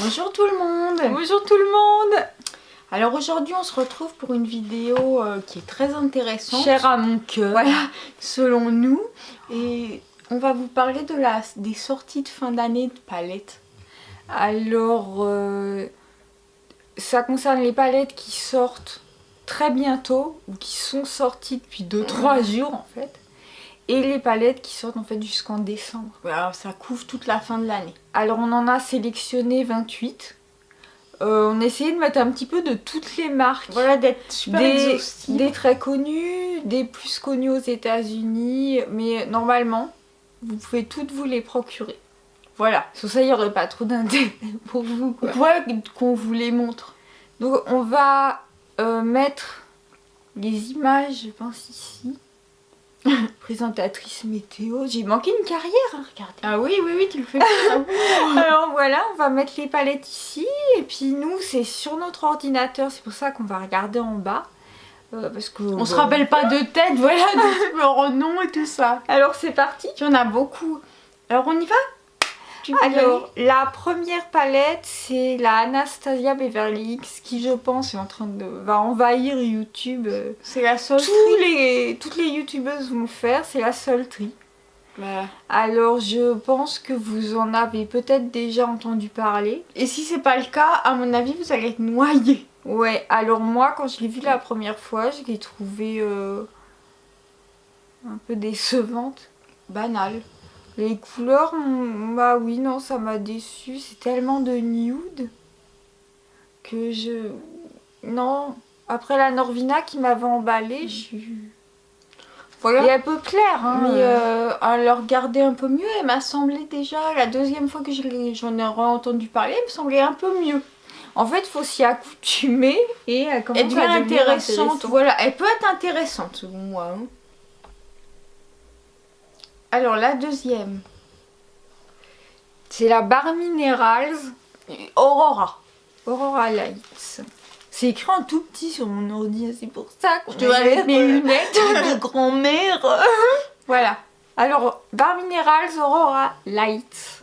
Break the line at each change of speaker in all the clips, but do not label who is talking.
Bonjour tout le monde.
Bonjour tout le monde.
Alors aujourd'hui on se retrouve pour une vidéo qui est très intéressante.
Chère à mon cœur.
Voilà, selon nous. Et on va vous parler de des sorties de fin d'année de palettes.
Alors, ça concerne les palettes qui sortent très bientôt ou qui sont sorties depuis 2-3 jours en fait. Et les palettes qui sortent en fait jusqu'en décembre.
Voilà, ça couvre toute la fin de l'année.
Alors on en a sélectionné 28. On a essayé de mettre un petit peu de toutes les marques.
Voilà, d'être super exhaustif.
Des très connus, des plus connus aux États-Unis. Mais normalement, vous pouvez toutes vous les procurer.
Voilà.
Sur ça, il n'y aurait pas trop d'intérêt pour vous. Quoi.
Ouais, qu'on vous les montre.
Donc on va mettre les images, je pense ici. Présentatrice météo. J'ai manqué une carrière, hein, regardez.
Ah oui, tu le fais bien.
Alors voilà, on va mettre les palettes ici. Et puis nous, c'est sur notre ordinateur. C'est pour ça qu'on va regarder en bas. Parce que
on se rappelle pas de tête, voilà, de leur nom et tout ça.
Alors c'est parti.
Il y en a beaucoup. Alors on y va?
Alors, la première palette, c'est la Anastasia Beverly Hills qui, je pense, va envahir YouTube.
C'est la seule
Toutes les youtubeuses vont le faire, c'est la Sultry.
Voilà.
Alors, je pense que vous en avez peut-être déjà entendu parler.
Et si c'est pas le cas, à mon avis, vous allez être noyé.
Ouais, alors moi, quand je l'ai vue la première fois, je l'ai trouvée un peu décevante.
Banale.
Les couleurs, bah oui, non, ça m'a déçue. C'est tellement de nude que je... Non, après la Norvina qui m'avait emballée, je suis...
Voilà.
Et elle peut plaire, hein.
Mais à le regarder un peu mieux, elle m'a semblé déjà, la deuxième fois que j'en ai entendu parler, elle me semblait un peu mieux.
En fait, il faut s'y accoutumer et elle commence
à devenir intéressante. Voilà, elle peut être intéressante selon moi. Hein.
Alors la deuxième, c'est la Bare Minerals
Aurora
Lights. C'est écrit en tout petit sur mon ordi, c'est pour ça que
je dois mettre mes lunettes de grand-mère.
Voilà. Alors, Bare Minerals Aurora Lights.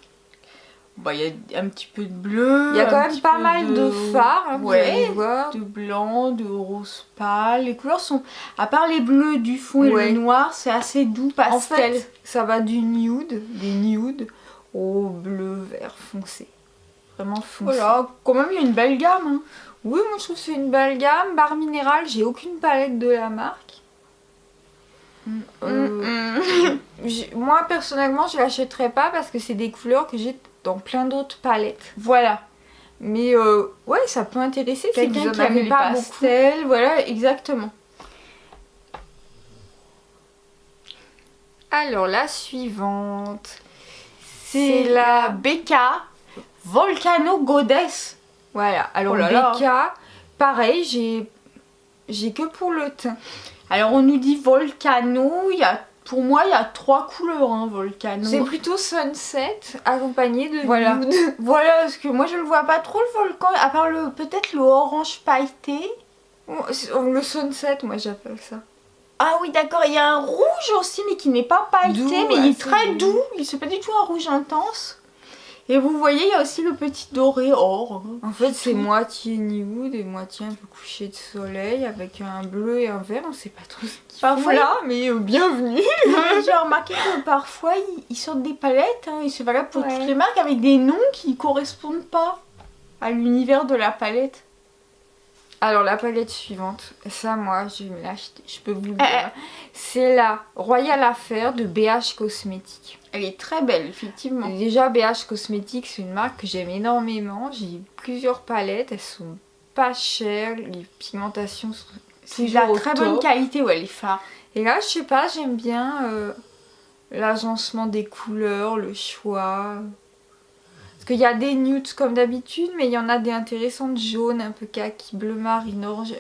Bah, il y a un petit peu de bleu.
Il y a quand même pas mal de fards, hein,
ouais,
vous allez voir.
De blanc, de rose pâle. Les couleurs sont, à part les bleus du fond et le noir, c'est assez doux, pastel.
En fait, ça va des nudes, au bleu vert foncé. Vraiment foncé.
Voilà, quand même il y a une belle gamme. Hein.
Oui, moi je trouve que c'est une belle gamme. Bare Minerals, j'ai aucune palette de la marque. Moi personnellement, je l'achèterais pas parce que c'est des couleurs que j'ai dans plein d'autres palettes.
Voilà.
Mais ouais, ça peut intéresser
quelqu'un qui aime les pastels. Voilà, exactement.
Alors la suivante,
c'est la BK Volcano Goddess.
Voilà, alors BK, pareil, j'ai que pour le teint.
Alors on nous dit Volcano, pour moi il y a 3 couleurs, hein, Volcano.
C'est plutôt Sunset accompagné de
nude. Voilà, parce que moi je le vois pas trop le volcan, à part peut-être le orange pailleté.
Le Sunset, moi j'appelle ça.
Ah oui d'accord, il y a un rouge aussi mais qui n'est pas pailleté, mais il est très doux. C'est pas du tout un rouge intense. Et vous voyez, il y a aussi le petit doré or.
En fait, c'est moitié nude et moitié un peu couché de soleil avec un bleu et un vert. On sait pas trop ce qu'il
parfois,
voilà, mais bienvenue.
J'ai remarqué que parfois, ils sortent des palettes, hein, et c'est valable pour toutes les marques, avec des noms qui correspondent pas à l'univers de la palette.
Alors, la palette suivante, ça, moi, je vais me l'acheter, je peux vous le dire. C'est la Royal Affair de BH Cosmetics.
Elle est très belle, effectivement.
Déjà, BH Cosmetics, c'est une marque que j'aime énormément. J'ai plusieurs palettes, elles sont pas chères, les pigmentations sont
c'est de la très bonne qualité, ouais, les fards.
Et là, je sais pas, j'aime bien l'agencement des couleurs, le choix. Parce qu'il y a des nudes comme d'habitude, mais il y en a des intéressantes jaunes, un peu kaki, bleu marine, orange.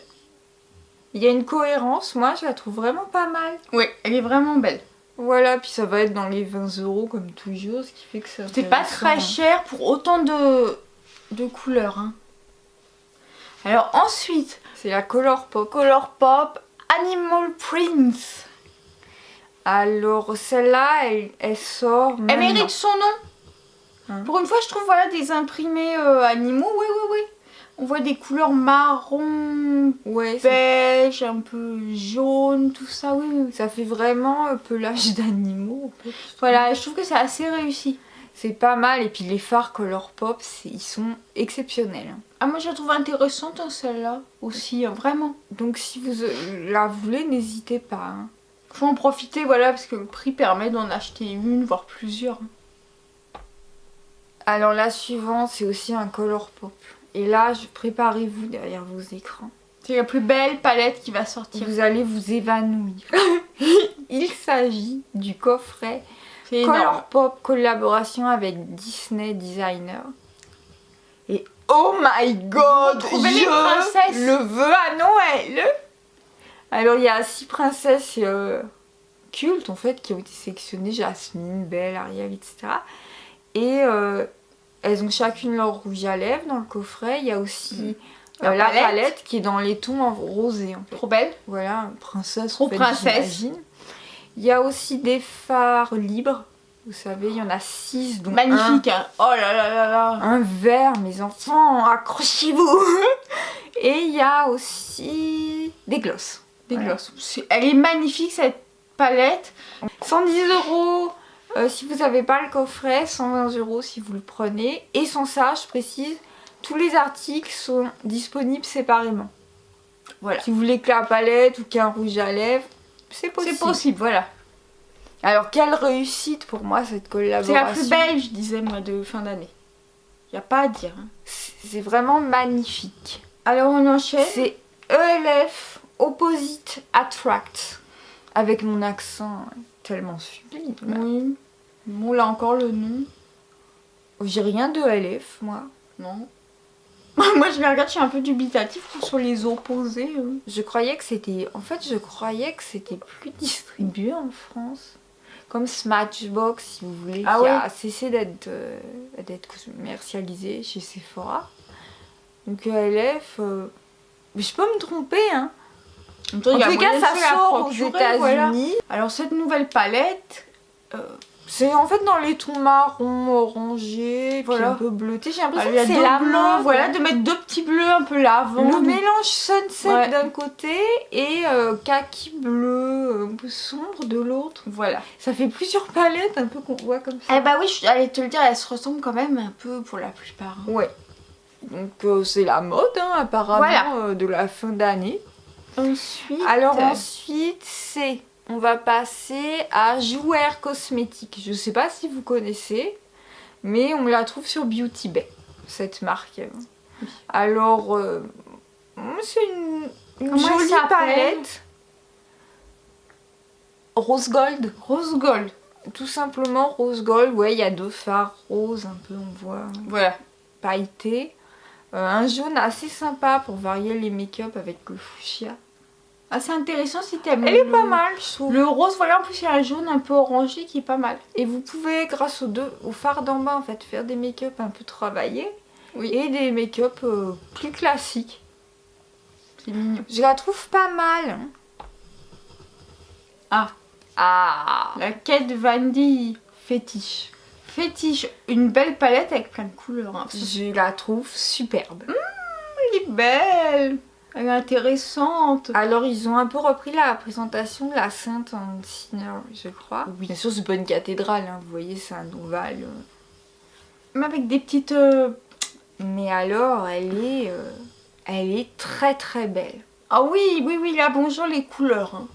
Il y a une cohérence, moi je la trouve vraiment pas mal.
Oui, elle est vraiment belle.
Voilà, puis ça va être dans les 20 € comme toujours, ce qui fait que
c'est pas très cher pour autant de couleurs. Hein. Alors ensuite,
c'est la Colourpop
Animal Prints.
Alors celle-là, elle sort...
Elle mérite son nom.
Hein.
Pour une fois, je trouve voilà des imprimés animaux. Oui, oui, oui. On voit des couleurs marron,
Ouais,
beige, un peu jaune, tout ça. Oui, oui.
ça fait vraiment pelage d'animaux. En fait.
Voilà, je trouve que c'est assez réussi.
C'est pas mal. Et puis les fards Colourpop, ils sont exceptionnels.
Ah, moi, je la trouve intéressante, hein, celle-là aussi, vraiment.
Donc si vous la voulez, n'hésitez pas. Hein.
Faut en profiter, voilà, parce que le prix permet d'en acheter une, voire plusieurs.
Alors la suivante, c'est aussi un Colourpop. Et là, préparez-vous derrière vos écrans.
C'est la plus belle palette qui va sortir.
Vous allez vous évanouir. Il s'agit du coffret
C'est énorme.
Colourpop collaboration avec Disney Designer. Et oh my god,
Trouvez les princesses.
le veux à Noël. Alors il y a 6 princesses cultes en fait qui ont été sélectionnées, Jasmine, Belle, Ariel, etc. Et elles ont chacune leur rouge à lèvres dans le coffret. Il y a aussi la palette qui est dans les tons en rosé en fait.
Trop belle.
Voilà, princesse.
Trop princesse.
J'imagine. Il y a aussi des fards libres. Vous savez, il y en a 6. Donc
magnifique, hein. Oh là là là là.
un vert, mes enfants, accrochez-vous. Et il y a aussi des glosses.
Des
Voilà.
glosses. Elle est magnifique cette palette.
110 € si vous n'avez pas le coffret, 120 € si vous le prenez. Et sans ça, je précise, tous les articles sont disponibles séparément.
Voilà.
Si vous voulez que la palette ou qu'un rouge à lèvres, c'est possible.
C'est possible, voilà.
Alors, quelle réussite pour moi cette collaboration.
C'est la plus belle, je disais, moi, de fin d'année. Y a pas à dire. Hein.
C'est vraiment magnifique.
Alors, on enchaîne.
C'est ELF Opposite Attract. Avec mon accent tellement sublime.
Oui. Bon, là encore le nom.
J'ai rien de ELF, moi.
Non. Moi, je les regarde, je suis un peu dubitatif sur les opposés.
Je croyais que c'était... En fait, je croyais que c'était plus distribué en France. Comme Smashbox, si vous voulez,
Ah
qui
ouais.
a cessé d'être commercialisé chez Sephora. Donc ELF... Mais je peux me tromper, hein.
En
En tous les cas, ça sort aux États-Unis.
Voilà. Alors, cette nouvelle palette...
C'est en fait dans les tons marron, orangé,
Voilà.
puis un peu bleuté. J'ai l'impression
il y a
que c'est
deux
la
bleus,
mode.
voilà, de mettre 2 petits bleus un peu lavande.
Le mélange sunset
Ouais.
d'un côté et kaki bleu un peu sombre de l'autre.
Voilà.
Ça fait plusieurs palettes un peu qu'on voit comme ça.
Eh bah oui, j'allais te le dire, elles se ressemblent quand même un peu pour la plupart. Hein.
Ouais. Donc c'est la mode hein, apparemment
Voilà.
de la fin d'année.
Ensuite...
Alors ensuite on va passer à Jouer Cosmétique. Je sais pas si vous connaissez, mais on la trouve sur Beauty Bay, cette marque. Alors c'est une
Comment
jolie
elle s'appelle
palette. Rose Gold.
Rose Gold.
Tout simplement Rose Gold. Ouais, il y a 2 fards roses un peu, on voit
Voilà.
pailleté. Un jaune assez sympa pour varier les make-up avec le fuchsia.
Assez intéressant si t'aimes.
Elle est pas mal, je trouve.
Le rose, voilà, en plus il y a un jaune un peu orangé qui est pas mal.
Et vous pouvez, grâce aux fards d'en bas, en fait, faire des make-up un peu travaillés.
Oui.
Et des make-up plus classiques.
C'est mignon.
Je la trouve pas mal. Ah.
La Kate Vandy fétiche. Fétiche, une belle palette avec plein de couleurs. Hein.
Je la trouve superbe.
Elle est belle. Elle est intéressante.
Alors, ils ont un peu repris la présentation de la Sainte en Sinner, je crois.
Oui.
Bien sûr, c'est pas une cathédrale, hein. Vous voyez, c'est un ovale.
Même avec des petites...
Mais alors, elle est très très belle.
Ah oui, oui, oui, là, bonjour les couleurs. Hein.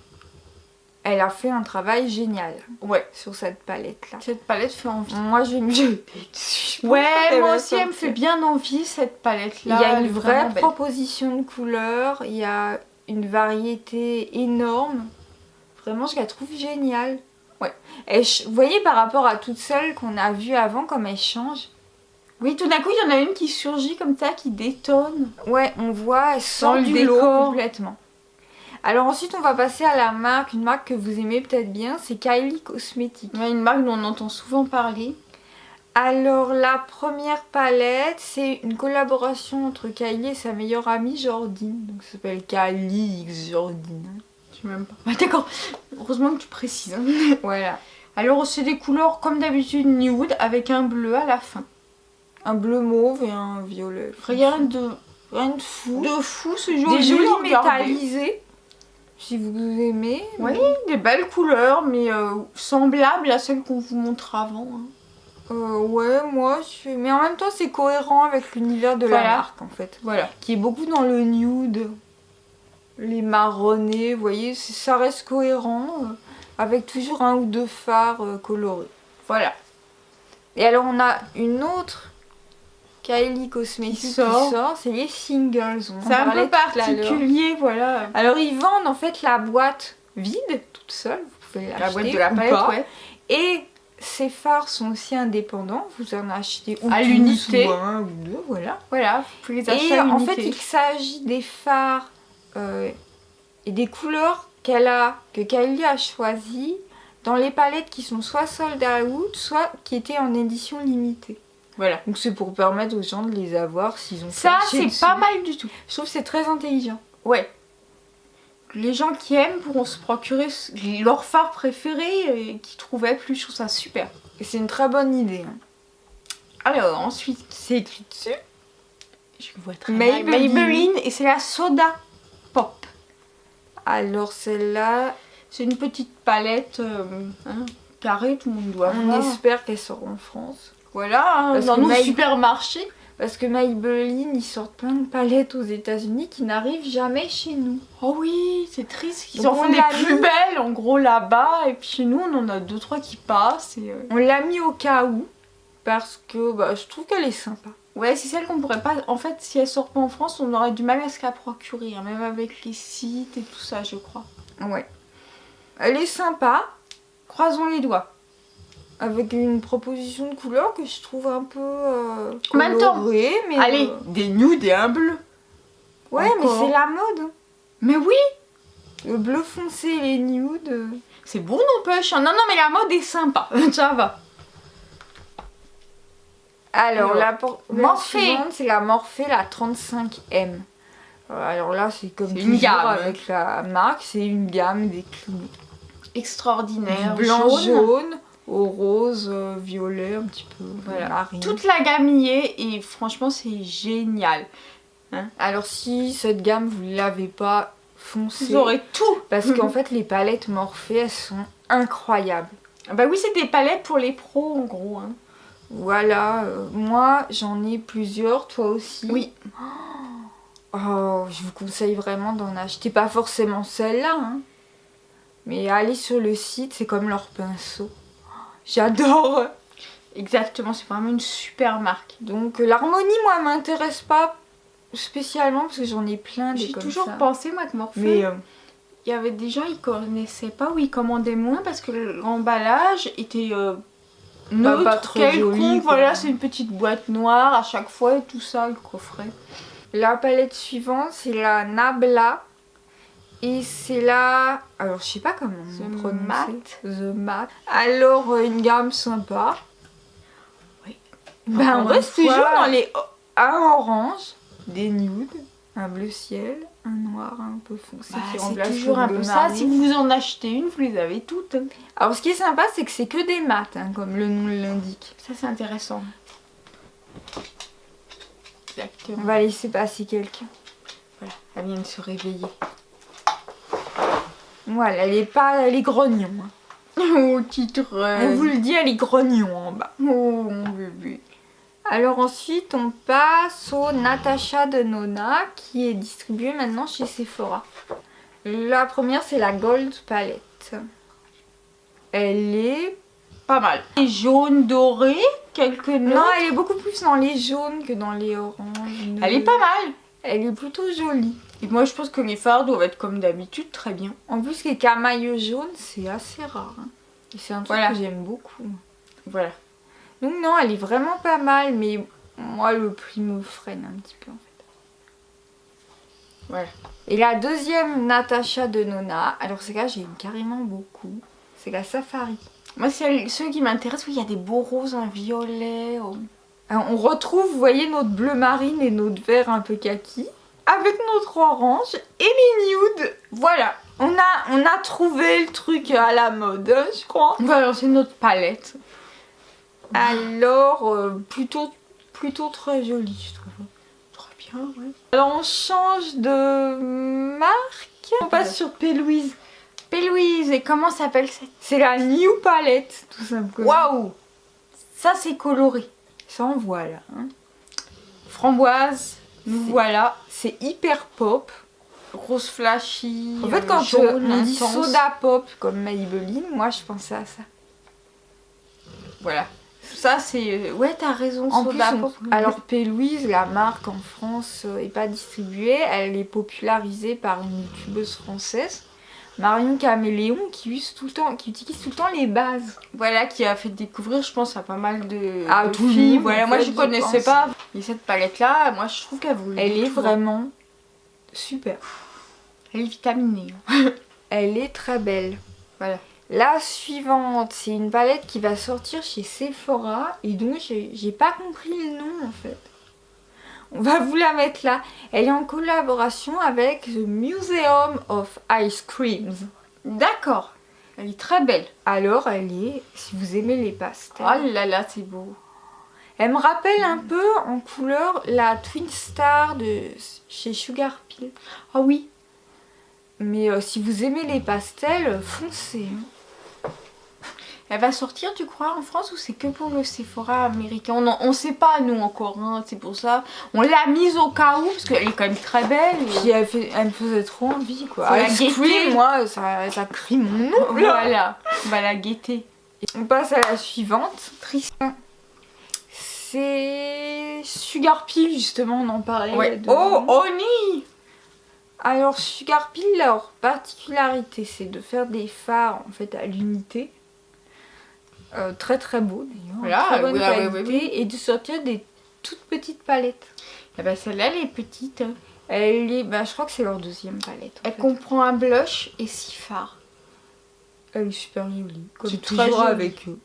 Elle a fait un travail génial
Ouais.
sur cette palette-là.
Cette palette fait envie.
Moi, je vais me jeter dessus.
Ouais, moi aussi, elle me fait bien envie, cette
Il
palette-là.
y a
Elle
une
est
vraie
vraiment belle.
proposition de couleurs, il y a une variété énorme. Vraiment, je la trouve géniale.
Ouais.
Vous voyez, par rapport à toutes celles qu'on a vues avant, comme elles changent.
Oui, tout d'un coup, il y en a une qui surgit comme ça, qui détonne.
Ouais, on voit, elle sort
Dans le
du lot
décor.
complètement. Alors ensuite, on va passer à la marque, une marque que vous aimez peut-être bien, c'est Kylie Cosmetics.
Il y a une marque dont on entend souvent parler.
Alors la première palette, c'est une collaboration entre Kylie et sa meilleure amie Jordine. Donc ça s'appelle Kylie X Jordine.
Je sais même pas. Ah, d'accord. Heureusement que tu précises. Hein.
Voilà.
Alors c'est des couleurs comme d'habitude nude avec un bleu à la fin.
Un bleu mauve et un violet.
Rien de
fou.
c'est joli.
Des jolis
à regarder.
métallisés. Si vous aimez.
Oui, des belles couleurs, mais semblables à celles qu'on vous montre avant. Hein.
Ouais, moi, mais en même temps, c'est cohérent avec l'univers de la marque, en fait.
Voilà.
Qui est beaucoup dans le nude, les marronnés, vous voyez, ça reste cohérent, avec toujours un ou deux fards colorés.
Voilà.
Et alors, on a une autre Kylie Cosmetics qui sort, c'est les singles.
C'est un peu particulier, voilà.
Alors, ils vendent, en fait, la boîte vide, toute seule, vous pouvez l'acheter.
La boîte de la palette, ouais.
Et ces fards sont aussi indépendants, vous en achetez
à l'unité,
ou un ou deux, voilà.
Voilà, vous pouvez les acheter à l'unité.
En fait, il s'agit des fards et des couleurs que Kylie a choisies dans les palettes qui sont soit sold out, soit qui étaient en édition limitée.
Voilà.
Donc c'est pour permettre aux gens de les avoir s'ils ont
ça, c'est pas mal du tout.
Je trouve que c'est très intelligent.
Ouais. Les gens qui aiment pourront se procurer leur fard préféré et qui trouvaient plus. Je trouve ça super.
Et c'est une très bonne idée. Hein.
Alors ensuite,
c'est écrit dessus.
Je vois très bien. Maybelline et c'est la Soda Pop.
Alors celle-là,
c'est une petite palette carrée, tout le monde doit voir.
On espère qu'elle sort en France.
Voilà, dans nos supermarchés.
Parce que Maybelline, ils sortent plein de palettes aux États-Unis qui n'arrivent jamais chez nous.
Oh oui, c'est triste. Ils en font des plus belles, en gros, là-bas. Et puis chez nous, on en a 2-3 qui passent. Et
on l'a mis au cas où. Parce que je trouve qu'elle est sympa.
Ouais, c'est celle qu'on pourrait pas... En fait, si elle sort pas en France, on aurait du mal à se la procurer. Hein, même avec les sites et tout ça, je crois.
Ouais. Elle est sympa.
Croisons les doigts.
Avec une proposition de couleur que je trouve un peu colorée, mais...
Allez, des nudes et un bleu.
Ouais, encore. Mais c'est la mode.
Mais oui.
Le bleu foncé et les nudes.
C'est bon, n'empêche. Non, mais la mode est sympa. Ça va.
Alors la suivante, c'est la Morphe, la 35M. Alors là, c'est comme toujours
gamme.
Avec la marque, c'est une gamme déclinée.
Extraordinaire.
Blanc, jaune, au rose, violet, un petit peu marine.
Toute la gamme y est et franchement, c'est génial.
Hein? Alors si cette gamme, vous ne l'avez pas, foncez.
Vous aurez tout.
Parce qu'en fait, les palettes Morphe, elles sont incroyables.
Bah oui, c'est des palettes pour les pros, en gros. Hein.
Voilà, moi, j'en ai plusieurs, toi aussi.
Oui.
Oh, je vous conseille vraiment d'en acheter. Pas forcément celle-là, hein. Mais allez sur le site, c'est comme leur pinceau. J'adore.
Exactement, c'est vraiment une super marque.
Donc l'harmonie, moi, m'intéresse pas spécialement parce que j'en ai plein des comme ça.
J'ai toujours pensé, moi, que Morphe, il y avait des gens, ils connaissaient pas ou ils commandaient moins parce que l'emballage était neutre,
pas très joli.
Voilà, c'est une petite boîte noire à chaque fois et tout ça, le coffret.
La palette suivante, c'est la Nabla. Et c'est la... Alors, je sais pas comment on prononce. The Matte. Alors, une gamme sympa.
Oui.
On reste toujours dans les... Un orange, des nudes, un bleu ciel, un noir un peu foncé qui remplace
toujours un peu ça. Si vous en achetez une, vous les avez toutes.
Alors, ce qui est sympa, c'est que c'est que des mattes, hein, comme le nom l'indique.
Ça, c'est intéressant. Exactement.
On va laisser passer quelqu'un.
Voilà, elle vient de se réveiller.
Voilà, elle est grognon.
Oh, petite reine.
On vous le dit, elle est grognon en bas.
Oh, mon bébé.
Alors ensuite, on passe au Natasha Denona qui est distribué maintenant chez Sephora. La première, c'est la Gold Palette. Elle est
pas mal. Et jaune doré, quelques notes.
Non, elle est beaucoup plus dans les jaunes que dans les oranges.
Elle est pas mal.
Elle est plutôt jolie.
Et moi, je pense que les fards doivent être comme d'habitude, très bien.
En plus, les camailles jaunes, c'est assez rare. Hein. Et c'est un truc que j'aime beaucoup.
Voilà.
Donc non, elle est vraiment pas mal, mais moi, le prix me freine un petit peu, en fait.
Voilà.
Et la deuxième Natasha Denona, alors c'est là, j'aime carrément beaucoup. C'est la Safari.
Moi, ceux qui m'intéressent, oui, il y a des beaux roses, un violet. Oh.
Alors, on retrouve, vous voyez, notre bleu marine et notre vert un peu kaki. Avec notre orange et les nudes.
Voilà.
On a trouvé le truc à la mode, je crois.
On va lancer notre palette.
Alors, plutôt très jolie, je trouve.
Très bien, ouais.
Alors, on change de marque. On passe sur P. Louise.
P. Louise, et comment s'appelle cette?
C'est la New Palette, tout simplement.
Waouh! Ça, c'est coloré.
Ça en voilà. Hein.
Framboise, nous voilà.
C'est hyper pop.
Rose flashy.
En fait, quand
jaune,
on dit
intense.
soda pop comme Maybelline, moi je pensais à ça.
Voilà. Ça, c'est. Ouais, t'as raison,
En
soda
plus,
pop.
alors P. Louise, la marque en France est pas distribuée, elle est popularisée par une youtubeuse française, Marion Caméléon, qui utilise tout le temps les bases.
Voilà, qui a fait découvrir, je pense, à pas mal de
Tout le
filles.
monde,
Voilà,
en
moi
fait,
je connaissais
pense.
pas. Et cette palette-là, moi je trouve qu'elle vaut.
Elle est vraiment super.
Elle est vitaminée.
Elle est très belle.
Voilà.
La suivante, c'est une palette qui va sortir chez Sephora et donc j'ai pas compris le nom en fait. On va vous la mettre là. Elle est en collaboration avec The Museum of Ice Creams.
D'accord. Elle est très belle.
Alors elle est, si vous aimez les pastels,
Oh là là, c'est beau.
elle me rappelle un peu en couleur la Twin Star de chez Sugar Pill.
Ah oui.
Mais si vous aimez les pastels, foncez.
Elle va sortir, tu crois, en France ou c'est que pour le Sephora américain? On sait pas, nous, encore, hein, c'est pour ça. On l'a mise au cas où, parce qu'elle est quand même très belle.
Puis elle me faisait trop envie, quoi.
Faut la
Ice
guetter.
Cream, moi, ça crie mon nom.
Voilà, on va la guetter.
On passe à la suivante.
Triste.
C'est Sugar Pill, justement, on en parlait.
Ouais.
de-
Oh, Oni!
Alors, Sugar Pill, leur particularité, c'est de faire des fards, en fait, à l'unité. Très très beau, d'ailleurs.
Voilà,
très bonne
oui,
qualité.
oui.
Et de sortir des toutes petites palettes.
Eh ben, celle-là, elle est petite.
Elle est, je crois que c'est leur deuxième palette. en
Elle
fait.
comprend un blush et 6 fards.
Elle est super jolie. Comme
C'est
toujours
très joli.
avec eux.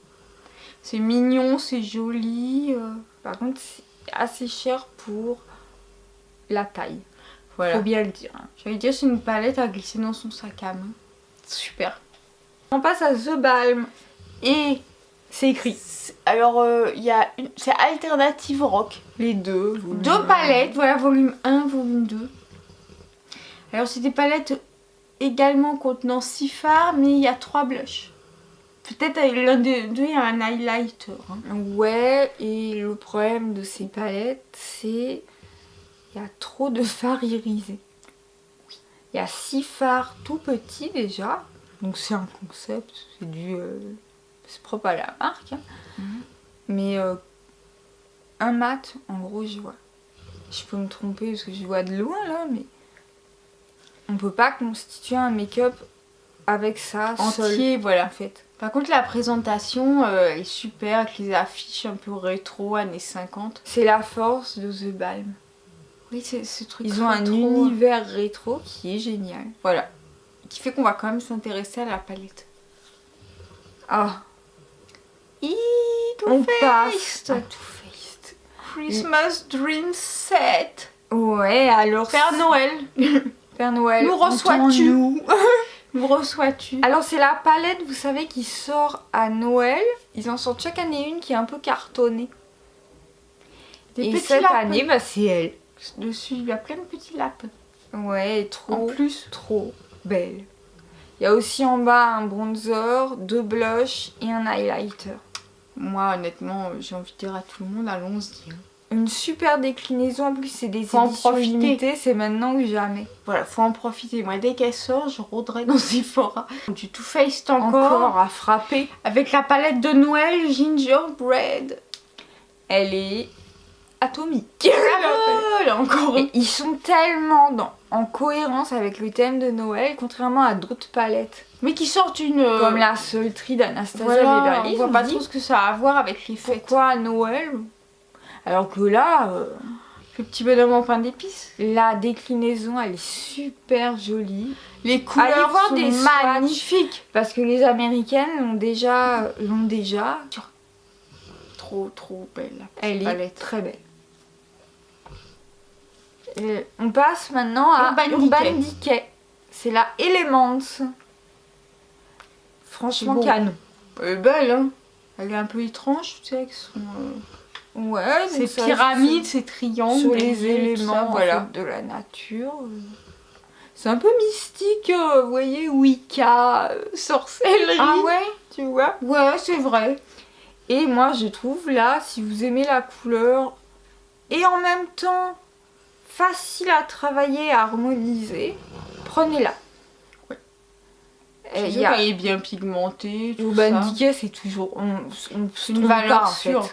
C'est mignon, c'est joli.
Par contre, c'est assez cher pour la taille.
Voilà.
Faut bien le dire. Hein.
J'allais dire, c'est une palette à glisser dans son sac à main. Super.
On passe à The Balm.
Et
C'est écrit.
alors, il y a c'est Alternative Rock.
Les deux.
Deux palettes, voilà, volume 1, volume 2. Alors, c'est des palettes également contenant 6 fards, mais il y a 3 blushs. Peut-être l'un des deux, il y a un highlighter. Hein.
Ouais, et le problème de ces palettes, c'est il y a trop de fards irisés. Il y a 6 fards tout petits déjà. Donc c'est un concept, c'est propre à la marque. Hein. Mais un mat, en gros, je vois. Je peux me tromper parce que je vois de loin là, mais on peut pas constituer un make-up avec ça
Entier,
seul,
voilà.
en fait.
Par contre, la présentation est super avec les affiches un peu rétro, années 50.
C'est la force de The Balm.
Oui, c'est ce truc
Ils ont un
rétro,
univers rétro qui est génial.
Voilà. Qui fait qu'on va quand même s'intéresser à la palette.
Ah,
Too
on
Faced.
passe à Too Faced.
Christmas Dream Set.
Ouais, alors
Père Noël,
Père Noël,
nous reçois-tu?
entends-nous.
nous reçois-tu?
Alors c'est la palette, vous savez, qui sort à Noël. Ils en sortent chaque année une qui est un peu cartonnée.
Des
Et
petits
cette
lapins.
année, c'est elle.
Dessus, il y a plein de petits lapins.
Ouais,
En plus.
trop belle. Il y a aussi en bas un bronzer, 2 blushs et un highlighter.
Moi, honnêtement, j'ai envie de dire à tout le monde, allons-y. Hein.
Une super déclinaison, en plus c'est des
Faut en
éditions
profiter.
limitées, c'est maintenant ou jamais.
Voilà, faut en profiter. Moi, dès qu'elle sort, je rôderai dans Sephora. Du Too Faced encore.
Encore à frapper.
Avec la palette de Noël Gingerbread.
Elle est atomique.
Bravo, là encore.
Et ils sont tellement en cohérence avec le thème de Noël, contrairement à d'autres palettes.
Mais qui sortent une...
Comme la Sultry d'Anastasia
voilà,
Beverly.
on voit
je
pas
me
trop
dis,
ce que ça a à voir avec les fêtes.
pourquoi à Noël? Alors que là,
Le petit bonhomme en pain d'épices.
la déclinaison, elle est super jolie.
Les couleurs
Allez voir
sont
des swatchs.
magnifiques.
Parce que les Américaines l'ont déjà.
Trop belle la petite
Elle est
palette.
très belle. On passe maintenant à
Urban
Urban
Decay.
Decay. C'est la Elements. Franchement,
C'est beau.
canon.
Elle est belle, hein. Elle est un peu étrange, tu sais, avec son...
Ouais,
ces
donc ça,
pyramides, ces triangles.
sur les
derrière, tout
éléments
ça,
en
voilà.
fait, de la nature. C'est un peu mystique, vous voyez, Wicca, sorcellerie.
Ah ouais?
Tu vois?
Ouais, c'est vrai.
Et moi, je trouve là, si vous aimez la couleur, et en même temps facile à travailler, à harmoniser, prenez-la.
Ouais.
Et
Il est bien pigmenté, tout
Urban
ça.
Decay, c'est toujours...
C'est une valeur
en fait.
sûre.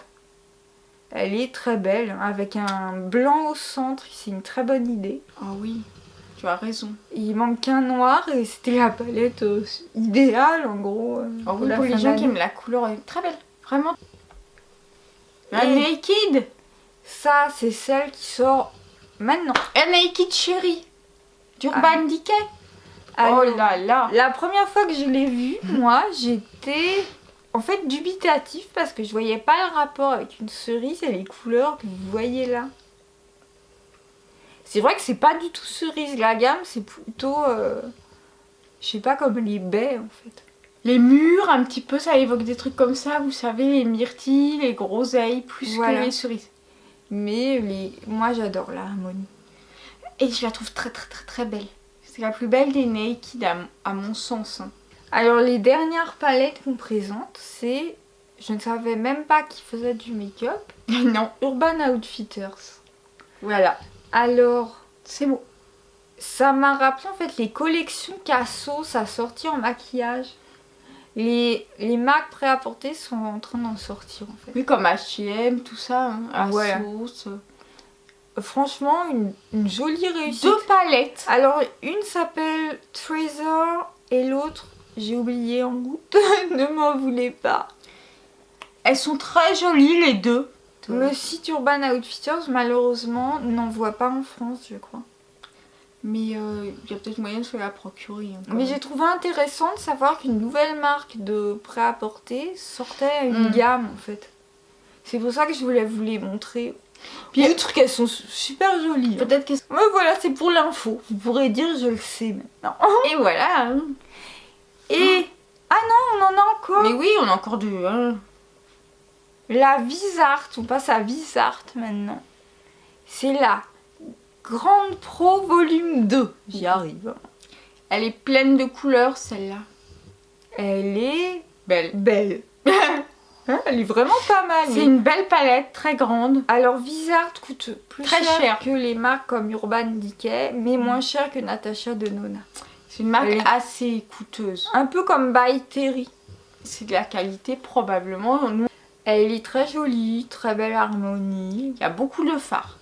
Elle est très belle, hein, avec un blanc au centre, c'est une très bonne idée.
Ah oui, tu as raison.
Il manque qu'un noir et c'était la palette idéale en gros.
Ah oui, pour les gens qui aiment la couleur, elle est très belle. Vraiment. La
Et-
Naked.
Ça, c'est celle qui sort maintenant.
La Naked Cherry. d'Urban Decay.
Alors,
Oh là là.
la première fois que je l'ai vue, moi, j'étais en fait dubitatif parce que je voyais pas le rapport avec une cerise et les couleurs que vous voyez là. C'est vrai que c'est pas du tout cerise, la gamme, c'est plutôt, je sais pas, comme les baies en fait.
Les murs, un petit peu, ça évoque des trucs comme ça, vous savez, les myrtilles, les groseilles, plus
Voilà.
que les cerises.
Mais moi j'adore la harmonie.
Et je la trouve très très très très belle. C'est la plus belle des Naked à mon sens. Hein.
Alors les dernières palettes qu'on présente, c'est... Je ne savais même pas qu'ils faisaient du make-up.
Non.
Urban Outfitters.
Voilà.
Alors,
C'est beau.
ça m'a rappelé en fait les collections qu'Assos a sorties en maquillage. Les marques prêt-à-porter sont en train d'en sortir en fait.
Oui, comme H&M, tout ça. Hein. Asos.
Voilà. Franchement, une jolie réussite.
2 palettes.
Alors, une s'appelle Treasure et l'autre, j'ai oublié en goutte. Ne m'en voulez pas.
Elles sont très jolies les deux.
Le site Urban Outfitters, malheureusement, n'en voit pas en France, je crois.
Mais il y a peut-être moyen de se la procurer. Hein, quand
Mais
même.
j'ai trouvé intéressant de savoir qu'une nouvelle marque de prêt-à-porter sortait une gamme en fait. C'est pour ça que je voulais vous les montrer.
Puis,
Outre qu'elles sont super jolies. Hein.
peut-être que...
Mais voilà, c'est pour l'info. Vous pourrez dire je le sais maintenant.
Et voilà. Hein.
Et... Ah non, on en a encore.
Mais oui, on a encore deux. Hein.
La Visart, on passe à Visart maintenant. C'est la Grande Pro Volume 2. J'y arrive.
Elle est pleine de couleurs, celle-là.
Elle est
Belle.
belle. Hein, elle est vraiment pas mal.
C'est une belle palette, très grande.
Alors Visart coûte plus
Très cher.
que les marques comme Urban Decay, mais moins cher que Natasha Denona.
C'est une marque
Elle est-
assez coûteuse.
Un peu comme By Terry.
C'est de la qualité, probablement. Nous,
Elle est très jolie, très belle harmonie.
il y a beaucoup de fards.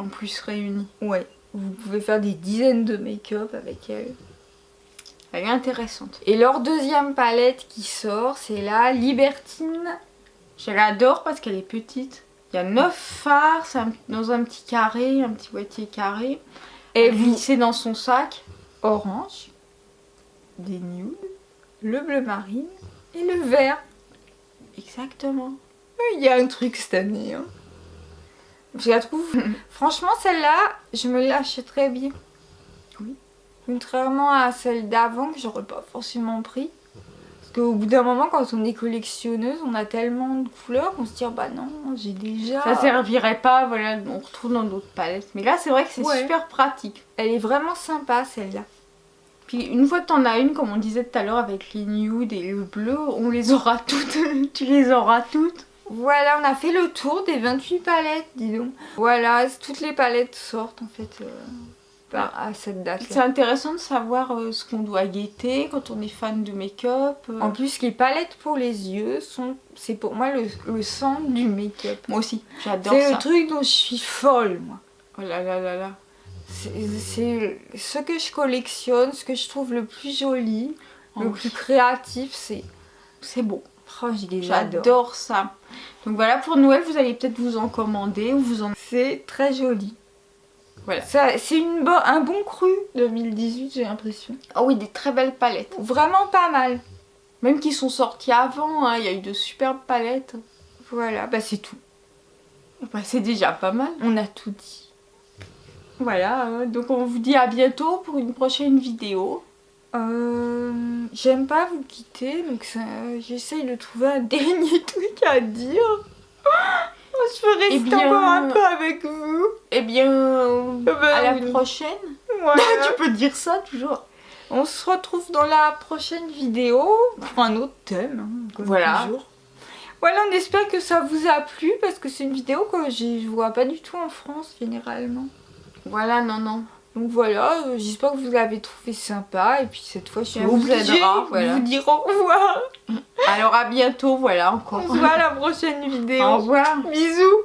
En plus réunis.
Ouais, vous pouvez faire des dizaines de make-up avec elle.
Elle est intéressante.
Et leur deuxième palette qui sort, c'est la Libertine.
Je l'adore parce qu'elle est petite. Il y a 9 fards, c'est dans un petit carré, un petit boîtier carré.
Et
Elle
vous,
glissée dans son sac.
orange, des nudes, le bleu marine et le vert.
Exactement.
Il y a un truc cette année. Hein. Je la trouve... Franchement, celle-là, je me l'achèterais bien.
Oui.
Contrairement à celle d'avant que j'aurais pas forcément pris. Parce qu'au bout d'un moment, quand on est collectionneuse, on a tellement de couleurs qu'on se dit, bah non, j'ai déjà...
Ça servirait pas, voilà, on retrouve dans d'autres palettes. Mais là, c'est vrai que c'est
Ouais.
super pratique.
Elle est vraiment sympa, celle-là.
Puis une fois que t'en as une, comme on disait tout à l'heure avec les nudes et le bleu, on les aura toutes. Tu les auras toutes.
Voilà, on a fait le tour des 28 palettes, dis donc. Voilà, toutes les palettes sortent en fait à cette date.
C'est intéressant de savoir ce qu'on doit guetter quand on est fan de make-up.
En plus, les palettes pour les yeux c'est pour moi le centre du make-up.
Moi aussi, j'adore
C'est
ça.
le truc dont je suis folle, moi.
Oh là là là là.
C'est ce que je collectionne, ce que je trouve le plus joli,
Oh
le
oui.
plus créatif,
C'est beau.
Oh, je les adore.
J'adore ça. Donc voilà, pour Noël, vous allez peut-être vous en commander ou vous en...
C'est très joli.
Voilà.
C'est un bon cru 2018, j'ai l'impression.
Ah oui, des très belles palettes.
Vraiment pas mal.
Même qui sont sorties avant, hein, il y a eu de superbes palettes.
Voilà, bah c'est tout.
Bah, c'est déjà pas mal.
On a tout dit.
Voilà, donc on vous dit à bientôt pour une prochaine vidéo.
J'aime pas vous quitter, donc j'essaye de trouver un dernier truc à dire. Je veux rester encore un peu avec vous.
Eh bien, à la prochaine.
Voilà.
Tu peux dire ça toujours.
On se retrouve dans la prochaine vidéo pour un autre thème, hein, comme
voilà.
toujours. Voilà, on espère que ça vous a plu parce que c'est une vidéo que je vois pas du tout en France généralement.
Voilà, non.
Donc voilà, j'espère que vous l'avez trouvé sympa et puis cette fois je suis
vous aidera, voilà.
vous dire au revoir.
Alors à bientôt, voilà encore.
On se voit à la prochaine vidéo.
Au revoir.
Bisous.